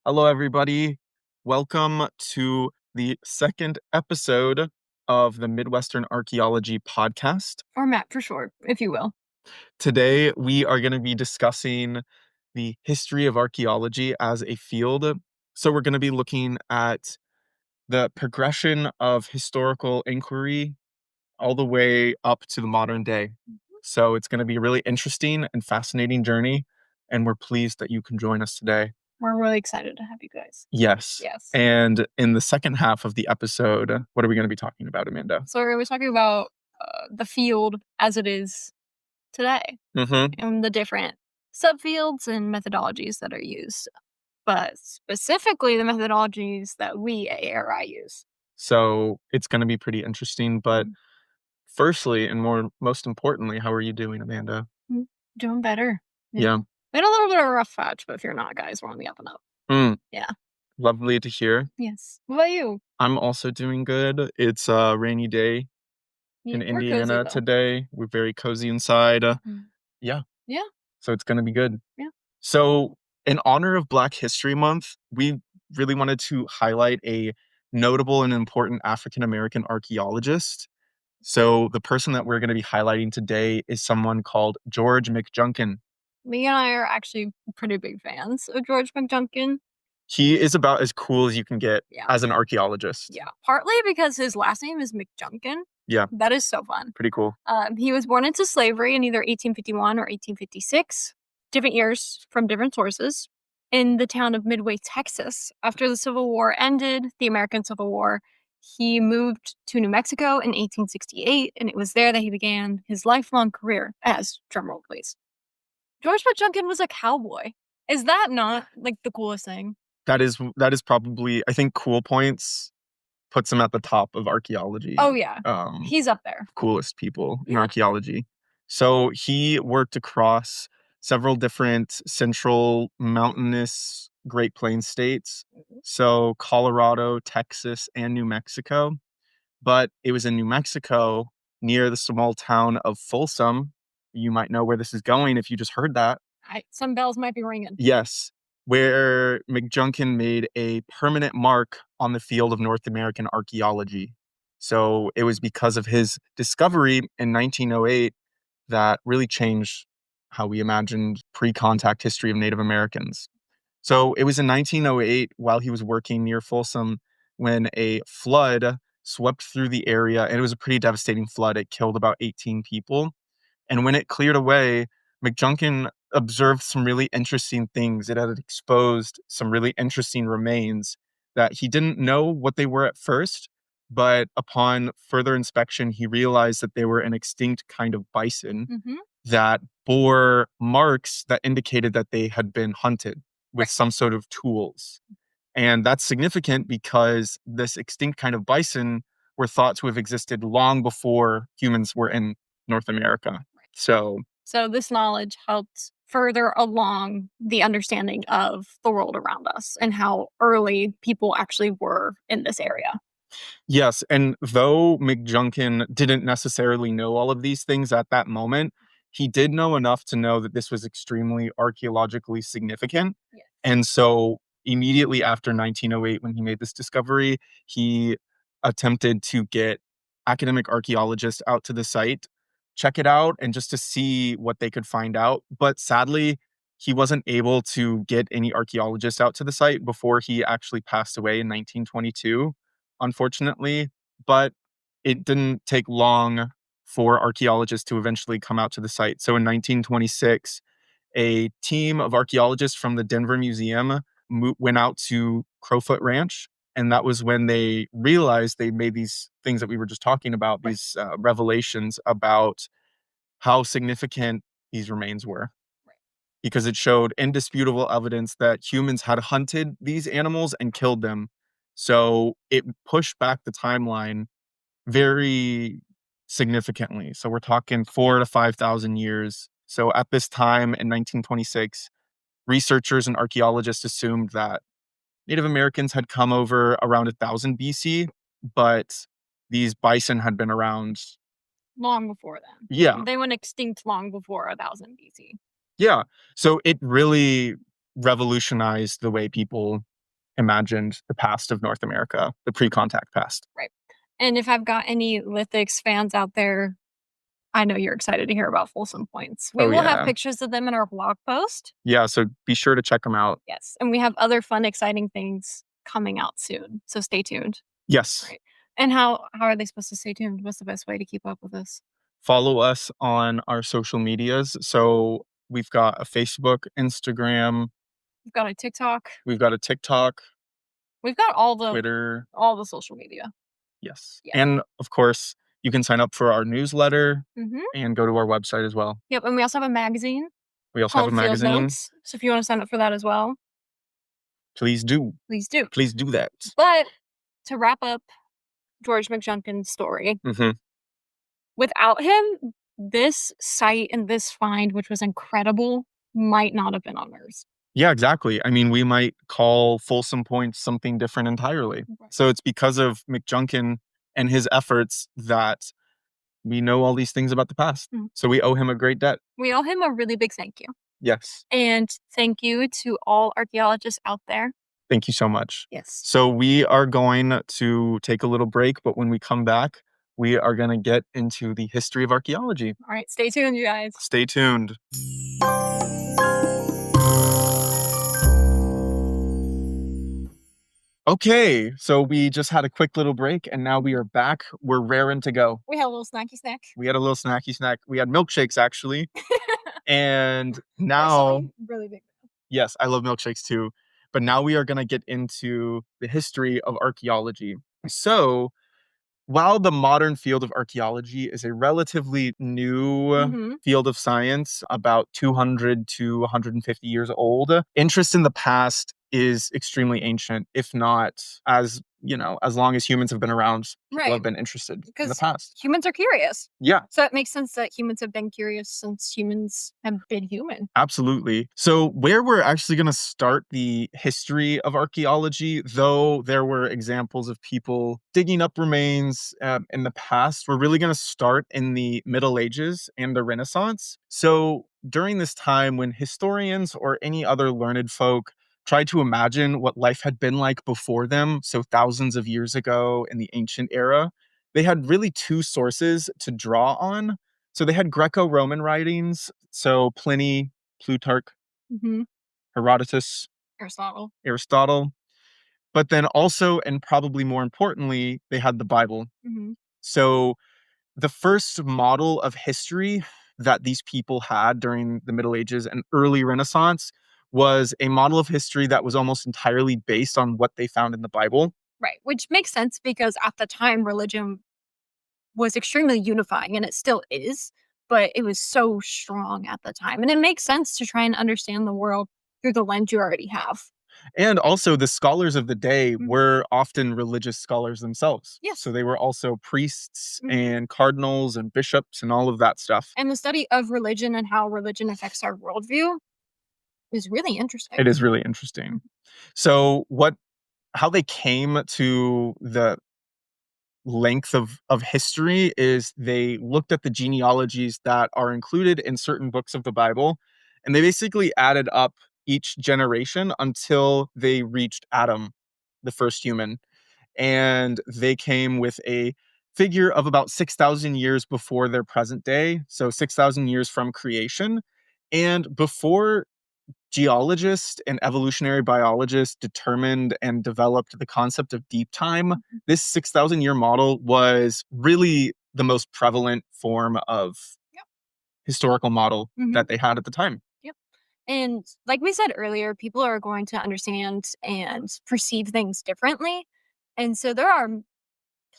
Hello, everybody. Welcome to the second episode of the Midwestern Archaeology podcast. Or Matt for short, if you will. Today, we are going to be discussing the history of archaeology as a field. So, we're going to be looking at the progression of historical inquiry all the way up to the modern day. So, it's going to be a really interesting and fascinating journey, and we're pleased that you can join us today. We're really excited to have you guys. Yes. Yes. And in the second half of the episode, what are we going to be talking about, Amanda? So we're talking about the field as it is today and the different subfields and methodologies that are used, but specifically the methodologies that we at ARI use. So it's going to be pretty interesting. But firstly, and most importantly, how are you doing, Amanda? Doing better. Yeah. We had a little bit of a rough patch, but if you're not, guys, we're on the up and up. Yeah. Lovely to hear. Yes. What about you? I'm also doing good. It's a rainy day in Indiana today. We're very cozy inside. Yeah. Yeah. So it's going to be good. Yeah. So in honor of Black History Month, we really wanted to highlight a notable and important African-American archaeologist. So the person that we're going to be highlighting today is someone called George McJunkin. Me and I are actually pretty big fans of George McJunkin. He is about as cool as you can get as an archaeologist. Yeah, partly because his last name is McJunkin. Yeah. That is so fun. Pretty cool. He was born into slavery in either 1851 or 1856, different years from different sources, in the town of Midway, Texas. After the Civil War ended, the American Civil War, he moved to New Mexico in 1868, and it was there that he began his lifelong career as, drumroll please, George McJunkin was a cowboy. Is that not like the coolest thing? That is probably, I think, Cool Points puts him at the top of archaeology. Oh yeah, he's up there. Coolest people in archaeology. So he worked across several different central mountainous Great Plains states. So Colorado, Texas, and New Mexico. But it was in New Mexico near the small town of Folsom. You might know where this is going if you just heard that. Some bells might be ringing. Yes, where McJunkin made a permanent mark on the field of North American archaeology. So it was because of his discovery in 1908 that really changed how we imagined pre-contact history of Native Americans. So it was in 1908, while he was working near Folsom, when a flood swept through the area, and it was a pretty devastating flood. It killed about 18 people. And when it cleared away, McJunkin observed some really interesting things. It had exposed some really interesting remains that he didn't know what they were at first, but upon further inspection, he realized that they were an extinct kind of bison that bore marks that indicated that they had been hunted with some sort of tools. And that's significant because this extinct kind of bison were thought to have existed long before humans were in North America. So this knowledge helped further along the understanding of the world around us and how early people actually were in this area. Yes, and though McJunkin didn't necessarily know all of these things at that moment, he did know enough to know that this was extremely archaeologically significant. Yes. And so immediately after 1908, when he made this discovery, he attempted to get academic archaeologists out to the site, check it out, and just to see what they could find out. But sadly, he wasn't able to get any archaeologists out to the site before he actually passed away in 1922, unfortunately. But it didn't take long for archaeologists to eventually come out to the site. So in 1926, a team of archaeologists from the Denver Museum went out to Crowfoot Ranch. And that was when they realized they made these things that we were just talking about, these revelations about how significant these remains were. Because it showed indisputable evidence that humans had hunted these animals and killed them. So it pushed back the timeline very significantly. So we're talking 4,000 to 5,000 years. So at this time in 1926, researchers and archaeologists assumed that Native Americans had come over around 1000 BC, but these bison had been around long before then. Yeah. They went extinct long before 1000 BC. Yeah. So it really revolutionized the way people imagined the past of North America, the pre-contact past. Right. And if I've got any lithics fans out there, I know you're excited to hear about Folsom Points. We Oh, will have yeah. pictures of them in our blog post. Yeah, so be sure to check them out. Yes. And we have other fun, exciting things coming out soon. So stay tuned. Yes. Right. And how are they supposed to stay tuned? What's the best way to keep up with us? Follow us on our social medias. So we've got a Facebook, Instagram, We've got a TikTok. we've got a TikTok, We've got Twitter. all the social media. Yes. Yeah. And of course, you can sign up for our newsletter Mm-hmm. and go to our website as well. Yep. And we also have a magazine We also have a called Field magazine. Notes. So if you want to sign up for that as well, Please do. please do. Please do that. But to wrap up George McJunkin's story, Hmm. without him, this site and this find, which was incredible, might not have been unearthed. Yeah, exactly. I mean, we might call Folsom Point something different entirely. Right. So it's because of McJunkin and his efforts that we know all these things about the past. Mhm. So we owe him a great debt. We owe him a really big thank you. Yes. And thank you to all archaeologists out there. Thank you so much. Yes. So we are going to take a little break, but when we come back, we are going to get into the history of archaeology. All right. Stay tuned, you guys. Stay tuned. Okay, so we just had a quick little break and now we are back. We're raring to go. We had a little snacky snack. We had a little snacky snack. We had milkshakes actually. And Personally, now, really big. yes, I love milkshakes too. But now we are going to get into the history of archaeology. So, while the modern field of archaeology is a relatively new Mhm. field of science, about 200 to 150 years old, interest in the past is extremely ancient, if not as long as humans have been around, people Right. have been interested in the Because past. humans are curious. Yeah. So it makes sense that humans have been curious since humans have been human. Absolutely. So, where we're actually going to start the history of archaeology, though there were examples of people digging up remains in the past, we're really going to start in the Middle Ages and the Renaissance. So, during this time when historians or any other learned folk tried to imagine what life had been like before them, so thousands of years ago in the ancient era, they had really two sources to draw on. So they had Greco-Roman writings, so Pliny, Plutarch, Mm-hmm. Herodotus, Aristotle, but then also, and probably more importantly, they had the Bible. Mm-hmm. So the first model of history that these people had during the Middle Ages and early Renaissance was a model of history that was almost entirely based on what they found in the Bible. Right. Which makes sense because at the time, religion was extremely unifying, and it still is, but it was so strong at the time. And it makes sense to try and understand the world through the lens you already have. And also, the scholars of the day Mhm. were often religious scholars themselves. Yes. So they were also priests Mhm. and cardinals and bishops and all of that stuff. And the study of religion and how religion affects our worldview is really interesting. It is really interesting. So, how they came to the length of history is they looked at the genealogies that are included in certain books of the Bible, and they basically added up each generation until they reached Adam, the first human. And they came with a figure of about 6,000 years before their present day, so 6,000 years from creation. And before geologists and evolutionary biologists determined and developed the concept of deep time, this 6,000 year model was really the most prevalent form of historical model that they had at the time. Yep. And like we said earlier, people are going to understand and perceive things differently. And so there are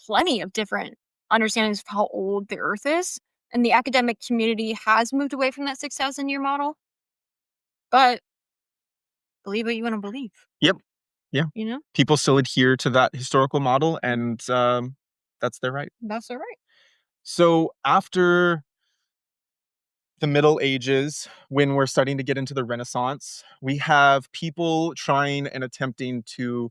plenty of different understandings of how old the earth is. And the academic community has moved away from that 6,000-year model. But believe what you want to believe. Yep. Yeah. You know? People still adhere to that historical model, and that's their right. That's all right. So after the Middle Ages, when we're starting to get into the Renaissance, we have people trying and attempting to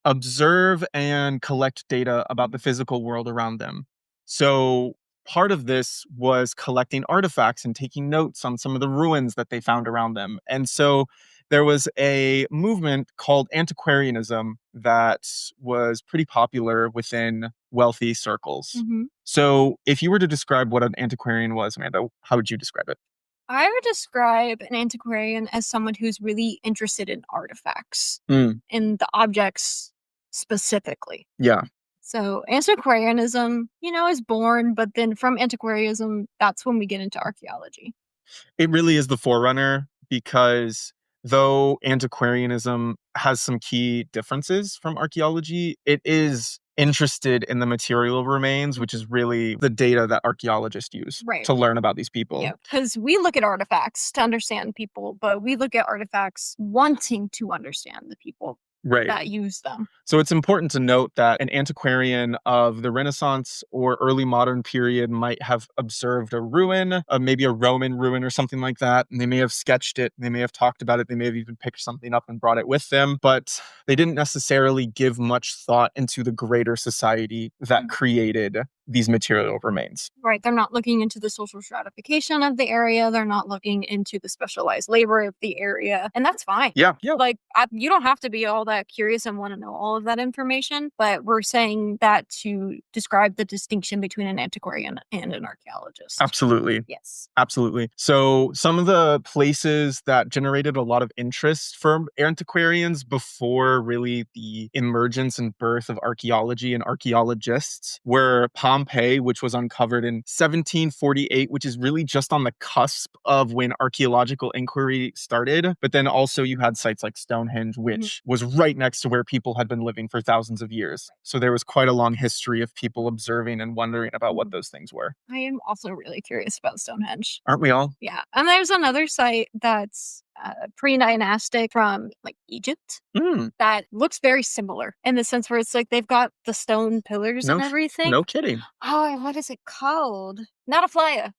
observe and collect data about the physical world around them. So part of this was collecting artifacts and taking notes on some of the ruins that they found around them. And so There was a movement called antiquarianism that was pretty popular within wealthy circles. Hmm. So, if you were to describe what an antiquarian was, Amanda, how would you describe it? I would describe an antiquarian as someone who's really interested in artifacts Mm, and the objects specifically. yeah. So antiquarianism, is born, but then from antiquarianism, that's when we get into archaeology. It really is the forerunner because though antiquarianism has some key differences from archaeology, it is interested in the material remains, which is really the data that archaeologists use Right. to learn about these people. Because we look at artifacts to understand people, but we look at artifacts wanting to understand the people Right. that use them. So it's important to note that an antiquarian of the Renaissance or early modern period might have observed a ruin, maybe a Roman ruin or something like that, and they may have sketched it, they may have talked about it, they may have even picked something up and brought it with them, but they didn't necessarily give much thought into the greater society that created these material remains. Right. They're not looking into the social stratification of the area. They're not looking into the specialized labor of the area. And that's fine. Yeah, yeah. Like, you don't have to be all that curious and want to know all of that information, but we're saying that to describe the distinction between an antiquarian and an archaeologist. Absolutely. Yes. Absolutely. So, some of the places that generated a lot of interest for antiquarians before really the emergence and birth of archaeology and archaeologists were Pompeii, which was uncovered in 1748, which is really just on the cusp of when archaeological inquiry started. But then also you had sites like Stonehenge, which was right next to where people had been living for thousands of years. So there was quite a long history of people observing and wondering about what those things were. I am also really curious about Stonehenge. Aren't we all? Yeah. And there's another site that's pre-dynastic from like Egypt Mm, that looks very similar in the sense where it's like they've got the stone pillars and everything. no kidding. Oh, what is it called? Not a flyer.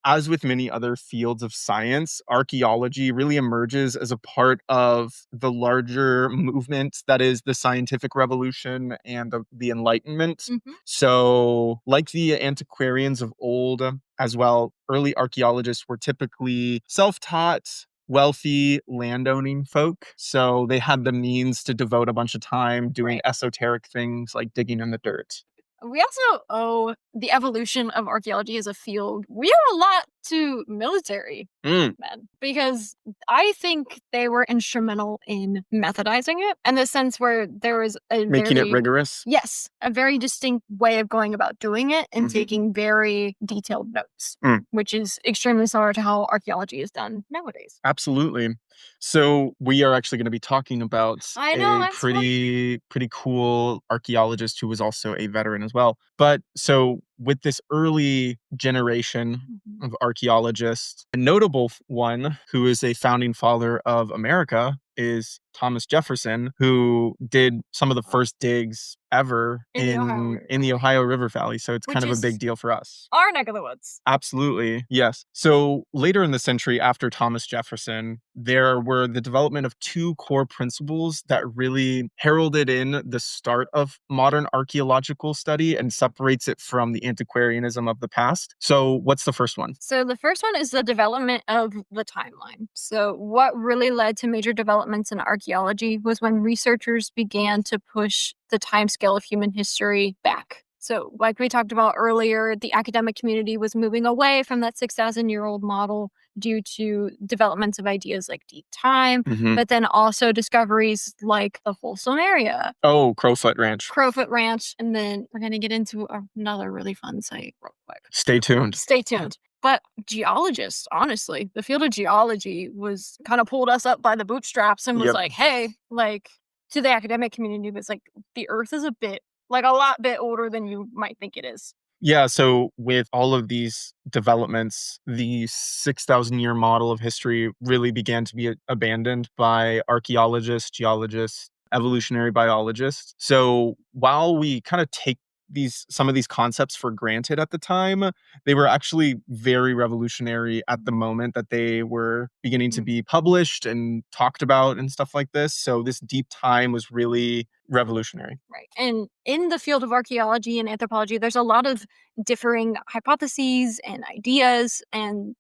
As with many other fields of science, archaeology really emerges as a part of the larger movement that is the scientific revolution and the Enlightenment. So, like the antiquarians of old as well, early archaeologists were typically self taught, wealthy landowning folk. So, they had the means to devote a bunch of time doing esoteric things like digging in the dirt. We also owe the evolution of archaeology as a field. We owe a lot to military men because I think they were instrumental in methodizing it in the sense where there was Making it rigorous. Yes, a very distinct way of going about doing it and taking very detailed notes, which is extremely similar to how archaeology is done nowadays. Absolutely. So we are actually going to be talking about a pretty cool archaeologist who was also a veteran as well. But so with this early generation of archaeologists, a notable one who is a founding father of America is Thomas Jefferson, who did some of the first digs ever in the Ohio River Valley. So it's kind of a big deal for us. Our neck of the woods. Absolutely. Yes. So later in the century, after Thomas Jefferson, there were the development of two core principles that really heralded in the start of modern archaeological study and separates it from the antiquarianism of the past. So what's the first one? So the first one is the development of the timeline. So what really led to major developments in archaeology was when researchers began to push the timescale of human history back. So like we talked about earlier, the academic community was moving away from that 6,000-year-old model due to developments of ideas like deep time, but then also discoveries like the Folsom area. Oh, Crowfoot Ranch. Crowfoot Ranch. And then we're going to get into another really fun site real quick. Stay tuned. Stay tuned. But geologists, honestly, the field of geology was kind of pulled us up by the bootstraps and was like, hey, like to the academic community, was like, the earth is a lot bit older than you might think it is. Yeah, so with all of these developments, the 6,000-year model of history really began to be abandoned by archaeologists, geologists, evolutionary biologists. So while we kind of take some of these concepts for granted at the time, they were actually very revolutionary at the moment that they were beginning to be published and talked about and stuff like this. So this deep time was really revolutionary. Right. And in the field of archaeology and anthropology, there's a lot of differing hypotheses and ideas, and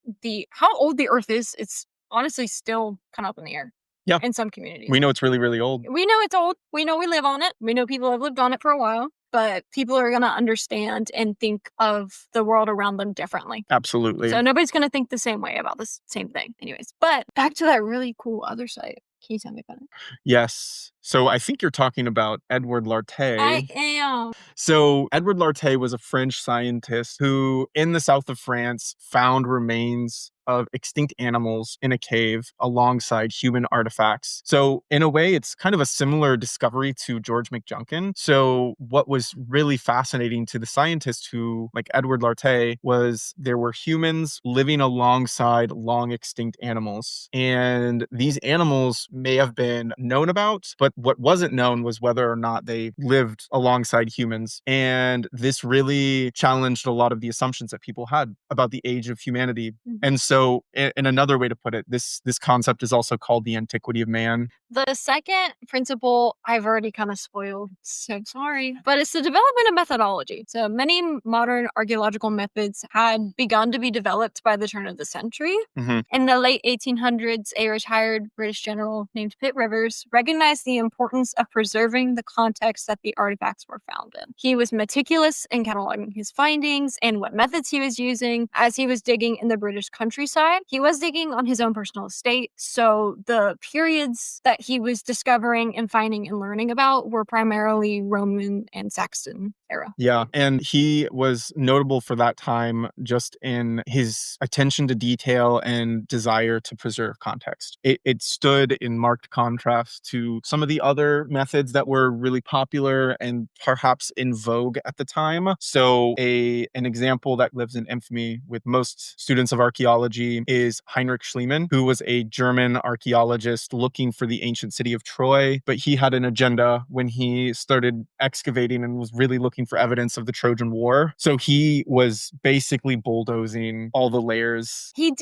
how old the earth is, it's honestly still kind of up in the air. Yeah. in some communities. We know it's really, really old. We know it's old. We know we live on it. We know people have lived on it for a while. But people are going to understand and think of the world around them differently. Absolutely. So nobody's going to think the same way about this same thing. Anyways, but back to that really cool other site. Can you tell me about it? Yes. So I think you're talking about Edward Lartet. I am. So Edward Lartet was a French scientist who, in the south of France, found remains of extinct animals in a cave alongside human artifacts. So in a way, it's kind of a similar discovery to George McJunkin. So what was really fascinating to the scientist who, like Edward Lartet, was there were humans living alongside long extinct animals. And these animals may have been known about, but what wasn't known was whether or not they lived alongside humans. And this really challenged a lot of the assumptions that people had about the age of humanity. And so in another way to put it, this concept is also called the antiquity of man. The second principle I've already kind of spoiled, so sorry, but it's the development of methodology. So many modern archaeological methods had begun to be developed by the turn of the century. In the late 1800s, a retired British general named Pitt Rivers recognized the importance of preserving the context that the artifacts were found in. He was meticulous in cataloging his findings and what methods he was using. As he was digging in the British countryside, he was digging on his own personal estate, so the periods that he was discovering and finding and learning about were primarily Roman and Saxon era. Yeah, and he was notable for that time just in his attention to detail and desire to preserve context. It stood in marked contrast to some of the other methods that were really popular and perhaps in vogue at the time. So an example that lives in infamy with most students of archaeology is Heinrich Schliemann, who was a German archaeologist looking for the ancient city of Troy, but he had an agenda when he started excavating and was really looking for evidence of the Trojan War. So he was basically bulldozing all the layers. He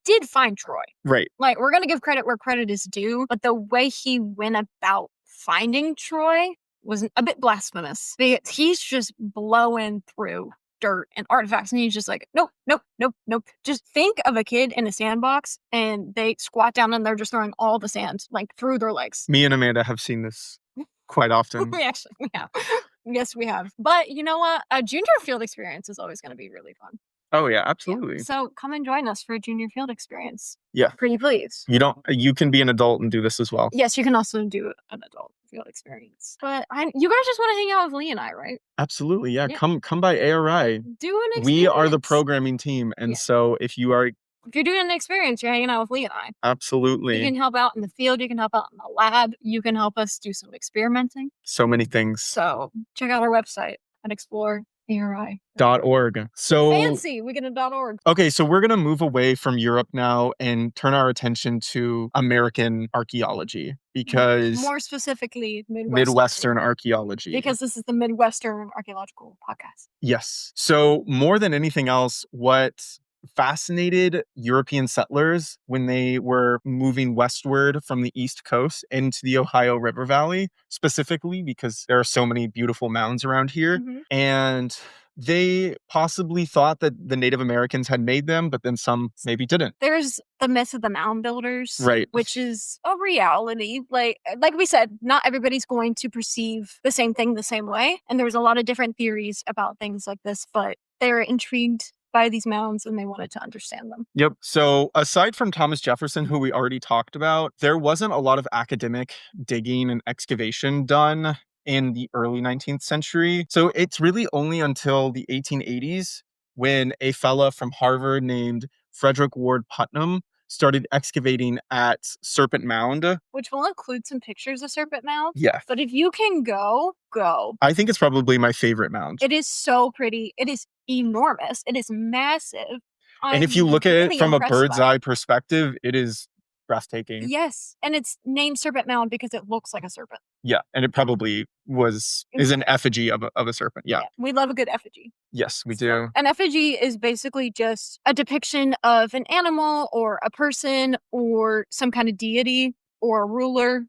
did find Troy. Right. Like, we're going to give credit where credit is due, but the way he went about finding Troy was a bit blasphemous. Because he's just blowing through dirt and artifacts, and he's just like, nope, nope, nope, nope. Just think of a kid in a sandbox, and they squat down and they're just throwing all the sand like through their legs. Me and Amanda have seen this quite often. We have. Yes, we have. But you know what? A junior field experience is always going to be really fun. Oh yeah, absolutely. Yeah. So come and join us for a junior field experience. Yeah. Pretty please. You can be an adult and do this as well. Yes, you can also do an adult field experience. But you guys just want to hang out with Lee and I, right? Absolutely. Yeah. Come by ARI. Do an experience. We are the programming team. And so if you're doing an experience, you're hanging out with Lee and I. Absolutely. You can help out in the field. You can help out in the lab. You can help us do experimenting. So many things. So check out our website at exploreari.org. So fancy. We get a .org. Okay, so we're going to move away from Europe now and turn our attention to American archaeology, because more specifically Midwestern archaeology. Because this is the Midwestern Archaeological Podcast. Yes. So more than anything else, what fascinated European settlers when they were moving westward from the East Coast into the Ohio River Valley, specifically because there are so many beautiful mountains around here. And they possibly thought that the Native Americans had made them, but then some maybe didn't. There's the myth of the mound builders, right? Which is a reality. Like we said, not everybody's going to perceive the same thing the same way. And there's a lot of different theories about things like this, but they're intrigued by these mounds and they wanted to understand them. Yep. So aside from Thomas Jefferson, who we already talked about, there wasn't a lot of academic digging and excavation done in the early 19th century. So it's really only until the 1880s when a fella from Harvard named Frederick Ward Putnam started excavating at Serpent Mound. Which will include some pictures of Serpent Mound. Yeah. But if you can go. I think it's probably my favorite mound. It is so pretty. It is enormous. It is massive. And if you look at it from a bird's eye perspective, it is breathtaking. Yes. And it's named Serpent Mound because it looks like a serpent. Yeah. And it probably is an effigy of a serpent. Yeah. We love a good effigy. Yes, we do. An effigy is basically just a depiction of an animal or a person or some kind of deity or a ruler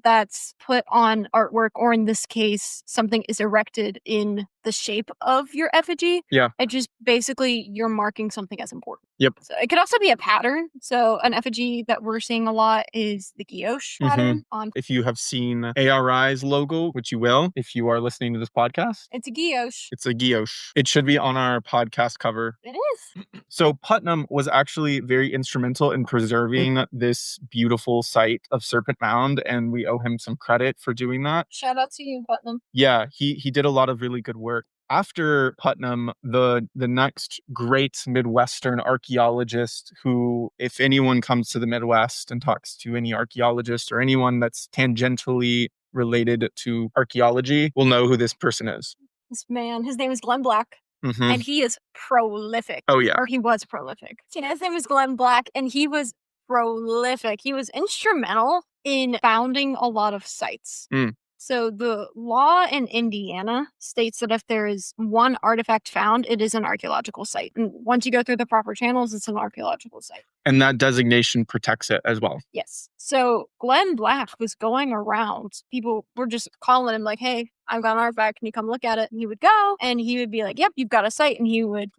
that's put on artwork, or in this case, something is erected in the shape of your effigy. Yeah. It just basically you're marking something as important. Yep. So it could also be a pattern. So an effigy that we're seeing a lot is the guilloche pattern on. If you have seen ARI's logo, which you will if you are listening to this podcast, It's a guilloche. it's a guilloche. It should be on our podcast cover. It is. So Putnam was actually very instrumental in preserving this beautiful site of Serpent Mound, and we owe him some credit for doing that. Shout out to you, Putnam. Yeah, he did a lot of really good work. After Putnam, the next great Midwestern archaeologist who, if anyone comes to the Midwest and talks to any archaeologist or anyone that's tangentially related to archaeology, will know who this person is. This man, his name is Glenn Black. And he is prolific. Oh, yeah. Or he was prolific. His name is Glenn Black, and he was prolific. He was instrumental in founding a lot of sites. So the law in Indiana states that if there is one artifact found, it is an archaeological site. And once you go through the proper channels, it's an archaeological site. And that designation protects it as well. Yes. So Glenn Black was going around. People were just calling him like, hey, I've got an artifact. Can you come look at it? And he would go and he would be like, yep, you've got a site. And he would,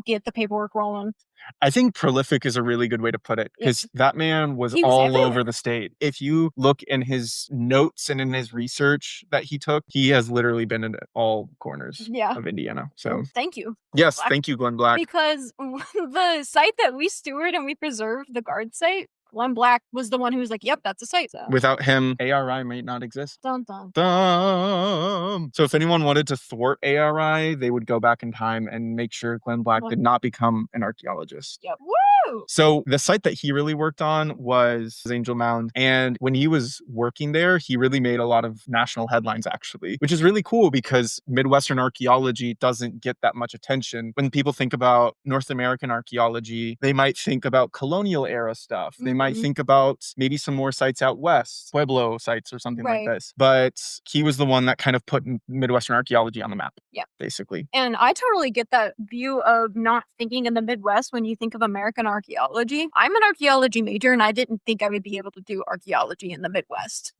get the paperwork rolling. I think prolific is a really good way to put it, because that man was He was all everywhere. over the state. If you look in his notes and in his research that he took, he has literally been in all corners of Indiana. So thank you. Yes, Black. thank you, Glenn Black. Because the site that we steward and we preserve, the guard site, Glenn Black was the one who was like, yep, that's a site. So. Without him, ARI might not exist. Dun, dun. Dun. So if anyone wanted to thwart ARI, they would go back in time and make sure Glenn Black did not become an archaeologist. Yep. Woo! So the site that he really worked on was Angel Mound. And when he was working there, he really made a lot of national headlines, actually, which is really cool because Midwestern archaeology doesn't get that much attention. When people think about North American archaeology, they might think about colonial era stuff. They might think about maybe some more sites out west, Pueblo sites or something like this. But he was the one that kind of put Midwestern archaeology on the map. Yeah. Basically. And I totally get that view of not thinking in the Midwest when you think of American archaeology. I'm an archaeology major and I didn't think I would be able to do archaeology in the Midwest.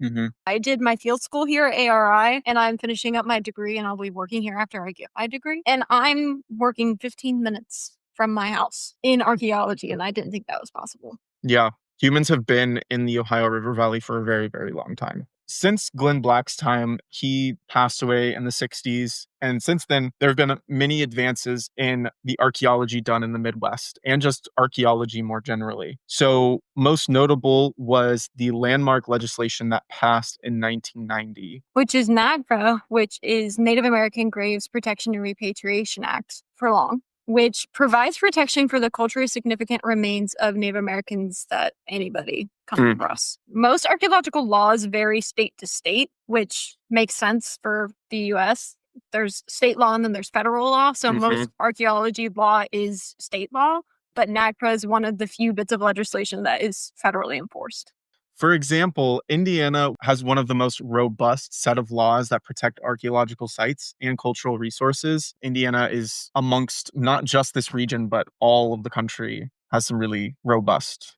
I did my field school here at ARI and I'm finishing up my degree and I'll be working here after I get my degree. And I'm working 15 minutes from my house in archaeology and I didn't think that was possible. Yeah. Humans have been in the Ohio River Valley for a very, very long time. Since Glenn Black's time, he passed away in the 60s. And since then, there have been many advances in the archaeology done in the Midwest and just archaeology more generally. So most notable was the landmark legislation that passed in 1990. Which is NAGPRA, which is Native American Graves Protection and Repatriation Act for long, which provides protection for the culturally significant remains of Native Americans that anybody comes across. Most archaeological laws vary state to state, which makes sense for the U.S. There's state law and then there's federal law. So most archaeology law is state law, but NAGPRA is one of the few bits of legislation that is federally enforced. For example, Indiana has one of the most robust set of laws that protect archaeological sites and cultural resources. Indiana is amongst not just this region, but all of the country has some really robust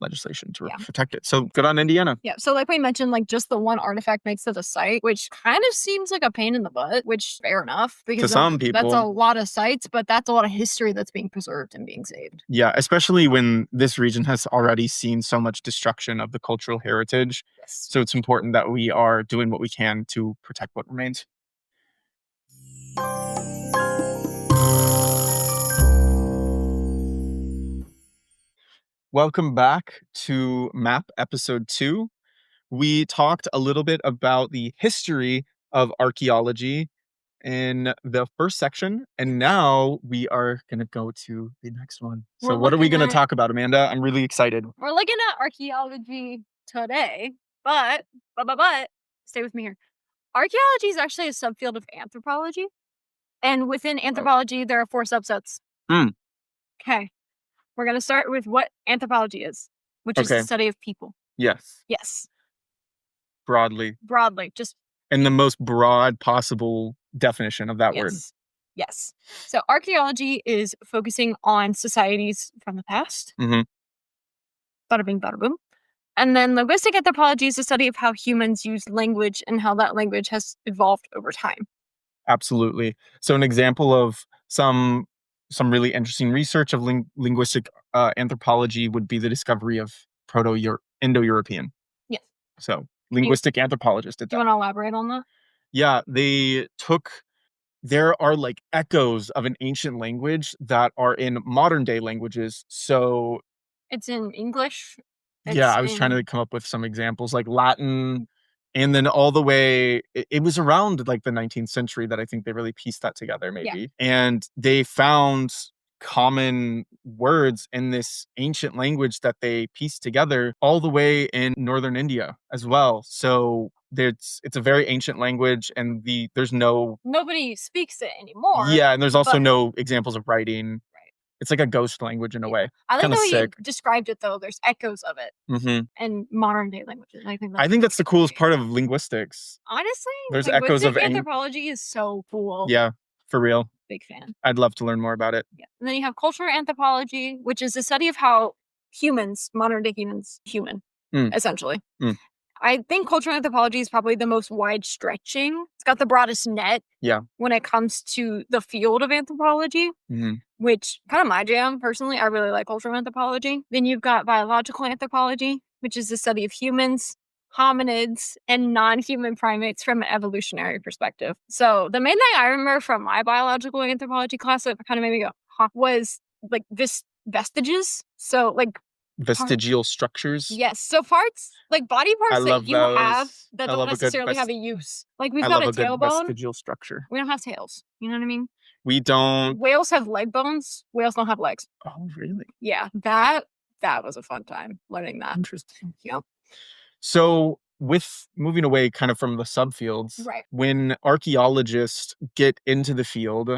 legislation to protect it. So good on Indiana. Yeah. So like we mentioned, like just the one artifact makes it a site, which kind of seems like a pain in the butt, which fair enough. Because to some people, that's a lot of sites, but that's a lot of history that's being preserved and being saved. Yeah, especially when this region has already seen so much destruction of the cultural heritage. Yes. So it's important that we are doing what we can to protect what remains. Welcome back to MAP episode 2. We talked a little bit about the history of archaeology in the first section, and now we are going to go to the next one. So what are we going to talk about, Amanda? I'm really excited. We're looking at archaeology today, but stay with me here. Archaeology is actually a subfield of anthropology, and within anthropology, there are 4 subsets. Okay. We're going to start with what anthropology is, which is the study of people. Yes. Yes. Broadly. Just. In the most broad possible definition of that word. Yes. So archaeology is focusing on societies from the past. Bada bing, bada boom. And then linguistic anthropology is the study of how humans use language and how that language has evolved over time. Absolutely. So an example of some really interesting research of linguistic anthropology would be the discovery of Proto-Indo-European. Yes. So linguistic anthropologists did Do you that. want to elaborate on that? Yeah, there are like echoes of an ancient language that are in modern day languages. So It's in English. yeah, It's I was trying in to come up with some examples like Latin, and then all the way, it was around like the 19th century that I think they really pieced that together, Yeah. maybe. And they found common words in this ancient language that they pieced together all the way in northern India as well. So it's a very ancient language, and there's no nobody speaks it anymore. yeah, and there's also but no examples of writing. Right. It's like a ghost language in a Yeah. way. I like Kind the of way you sick. described it though. There's echoes of it Hmm. in modern day languages. I think that's the coolest part of linguistics. Honestly, There's echoes linguistic of anthropology is so cool. yeah, for real. Big fan. I'd love to learn more about it. Yeah. And then you have cultural anthropology, which is the study of how humans, modern day humans, Mm. essentially. Mm. I think cultural anthropology is probably the most wide stretching. It's got the broadest net. Yeah. When it comes to the field of anthropology, which kind of my jam personally. I really like cultural anthropology. Then you've got biological anthropology, which is the study of humans, hominids, and non-human primates from an evolutionary perspective. So the main thing I remember from my biological anthropology class that kind of made me go, huh, was like vestiges. So like vestigial structures. Yes. So parts like body parts that you have that don't necessarily have a use. Like we've got a tailbone. Vestigial structure. We don't have tails. You know what I mean? We don't. Whales have leg bones. Whales don't have legs. Oh, really? Yeah. That was a fun time learning that. Interesting. Yeah. So with moving away kind of from the subfields, Right. when archaeologists get into the field,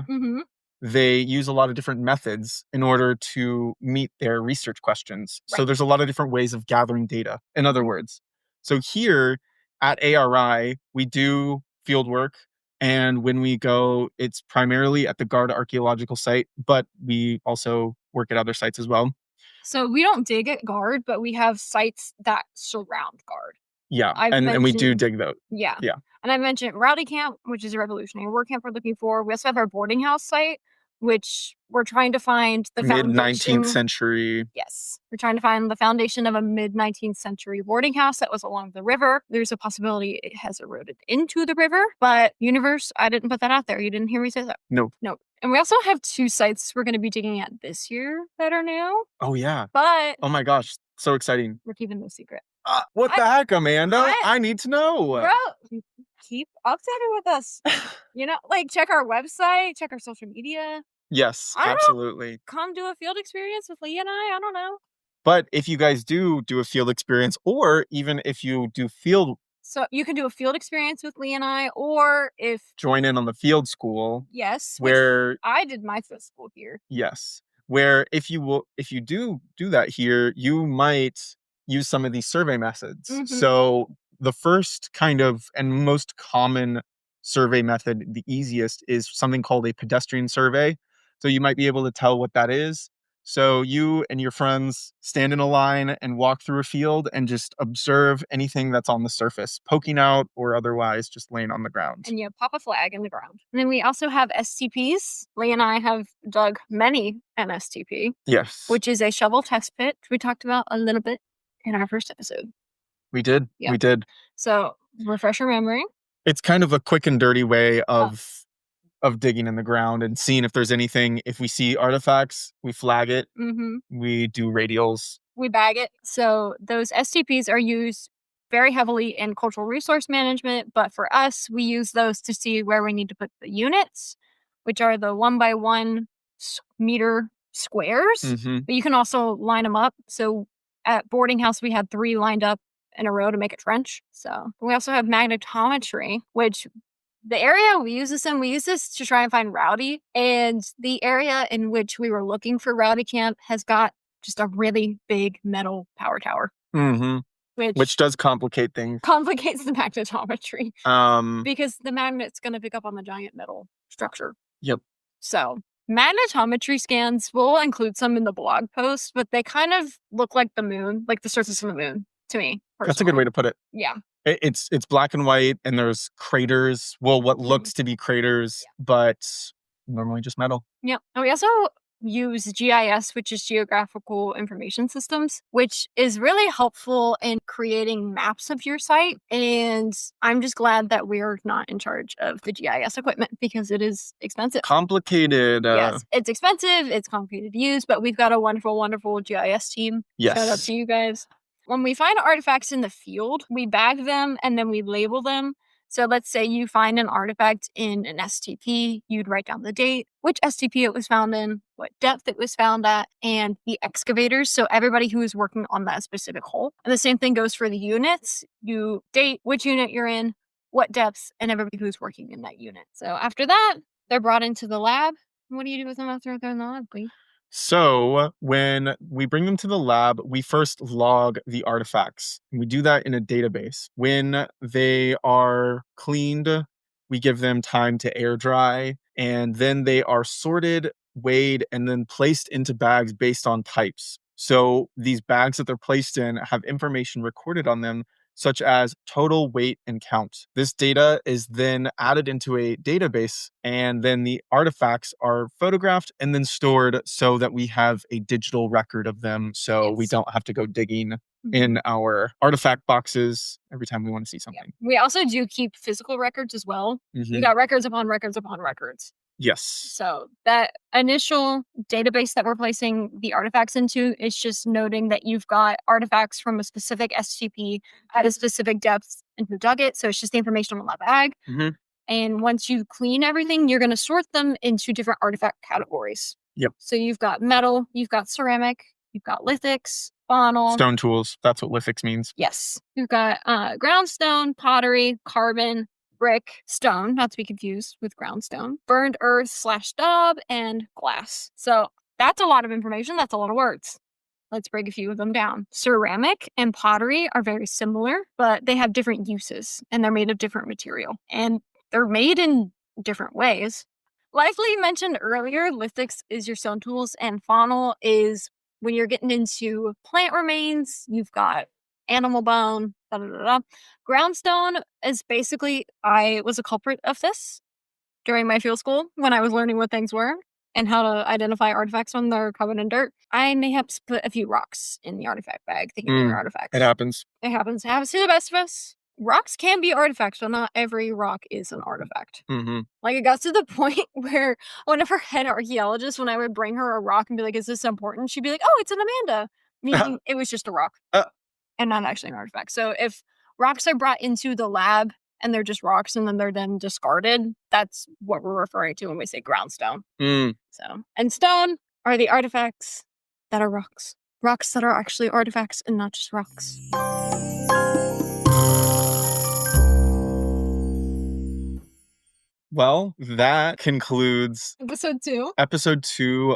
they use a lot of different methods in order to meet their research questions. Right. So there's a lot of different ways of gathering data, in other words. So here at ARI, we do field work. And when we go, it's primarily at the Garda archaeological site, but we also work at other sites as well. So we don't dig at Guard, but we have sites that surround Guard. Yeah, and we do dig those. Yeah. Yeah. And I mentioned Rowdy Camp, which is a revolutionary war camp we're looking for. We also have our boarding house site, which we're trying to find the mid-19th century. Yes. We're trying to find the foundation of a mid-19th century boarding house that was along the river. There's a possibility it has eroded into the river, but universe, I didn't put that out there. You didn't hear me say that. No. And we also have 2 sites we're going to be digging at this year that are new. Oh, yeah. But oh my gosh, so exciting. We're keeping them secret. What the heck, Amanda? I need to know. Bro, keep updated with us. Like check our website, check our social media. Yes, absolutely. Come do a field experience with Lee and I don't know. But if you guys do a field experience, or even if you do field... So you can do a field experience with Lee and I, or if... join in on the field school. Yes. Where... I did my field school here. Yes. Where if you do that here, you might use some of these survey methods. So the first kind of and most common survey method, the easiest, is something called a pedestrian survey. So you might be able to tell what that is. So you and your friends stand in a line and walk through a field and just observe anything that's on the surface, poking out or otherwise just laying on the ground. And you pop a flag in the ground. And then we also have STPs. Lee and I have dug many an STP. Yes. Which is a shovel test pit. We talked about a little bit in our first episode. We did. Yeah. We did. So refresh your memory. It's kind of a quick and dirty way of digging in the ground and seeing if there's anything. If we see artifacts, we flag it. We do radials. We bag it. So those STPs are used very heavily in cultural resource management, but for us, we use those to see where we need to put the units, which are the 1 by 1 meter squares. But you can also line them up. So at boarding house, we had 3 lined up in a row to make a trench. So we also have magnetometry, which the area we use this to try and find Rowdy. And the area in which we were looking for Rowdy Camp has got just a really big metal power tower. Which does complicate things. Complicates the magnetometry. Because the magnet's going to pick up on the giant metal structure. Yep. So magnetometry scans, we'll include some in the blog post, but they kind of look like the moon, like the surface of the moon. to me, That's a good way to put it. Yeah. It's black and white, and there's craters. Well, what looks to be craters, but normally just metal. Yep. And we also use GIS, which is Geographical Information Systems, which is really helpful in creating maps of your site. And I'm just glad that we're not in charge of the GIS equipment because it is expensive. Complicated. Yes, it's expensive. It's complicated to use, but we've got a wonderful, wonderful GIS team. Yes. Shout out to you guys. When we find artifacts in the field, we bag them and then we label them. So let's say you find an artifact in an STP, you'd write down the date, which STP it was found in, what depth it was found at, and the excavators. So everybody who is working on that specific hole. And the same thing goes for the units. You date which unit you're in, what depths, and everybody who's working in that unit. So after that, they're brought into the lab. What do you do with them after they're in the lab, please? So when we bring them to the lab, we first log the artifacts. We do that in a database. When they are cleaned, we give them time to air dry, and then they are sorted, weighed, and then placed into bags based on types. So these bags that they're placed in have information recorded on them, such as total weight and count. This data is then added into a database, and then the artifacts are photographed and then stored so that we have a digital record of them, so we don't have to go digging in our artifact boxes every time we want to see something. We also do keep physical records as well. You got records upon records upon records. Yes. So that initial database that we're placing the artifacts into is just noting that you've got artifacts from a specific STP at a specific depth and who dug it. So it's just the information on that bag. And once you clean everything, you're going to sort them into different artifact categories. Yep. So you've got metal, you've got ceramic, you've got lithics, faunal. Stone tools. That's what lithics means. Yes. You've got groundstone, pottery, carbon, brick, stone, not to be confused with groundstone, burned earth / daub, and glass. So that's a lot of information. That's a lot of words. Let's break a few of them down. Ceramic and pottery are very similar, but they have different uses and they're made of different material and they're made in different ways. Likely mentioned earlier, lithics is your stone tools and faunal is when you're getting into plant remains, you've got animal bone, Groundstone is basically, I was a culprit of this during my field school when I was learning what things were and how to identify artifacts when they're covered in dirt. I may have put a few rocks in the artifact bag thinking they were artifacts. It happens. It happens. It happens to the best of us. Rocks can be artifacts, but not every rock is an artifact. Like, it got to the point where one of her head archaeologists, when I would bring her a rock and be like, is this important? She'd be like, oh, it's an Amanda. Meaning it was just a rock and not actually an artifact. So if rocks are brought into the lab and they're just rocks and then they're then discarded, that's what we're referring to when we say groundstone. So, and stone are the artifacts that are rocks. Rocks that are actually artifacts and not just rocks. Well, that concludes episode 2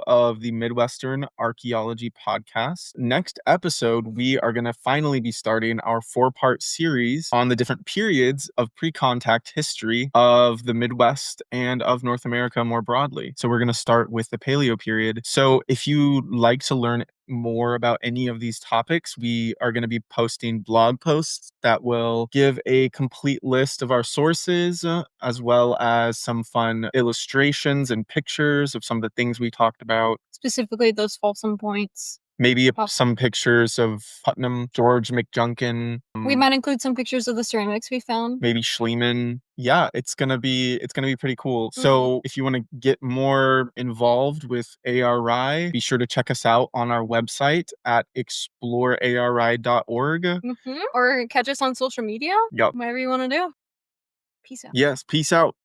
of the Midwestern Archaeology Podcast. Next episode, we are going to finally be starting our 4-part series on the different periods of pre-contact history of the Midwest and of North America more broadly. So we're going to start with the Paleo period. So if you like to learn more about any of these topics, we are going to be posting blog posts that will give a complete list of our sources, as well as some fun illustrations and pictures of some of the things we talked about. Specifically those Folsom points. Maybe some pictures of Putnam, George McJunkin. We might include some pictures of the ceramics we found. Maybe Schliemann. Yeah, it's gonna be pretty cool. So if you want to get more involved with ARI, be sure to check us out on our website at exploreari.org. Or catch us on social media. Yep. Whatever you want to do. Peace out. Yes, peace out.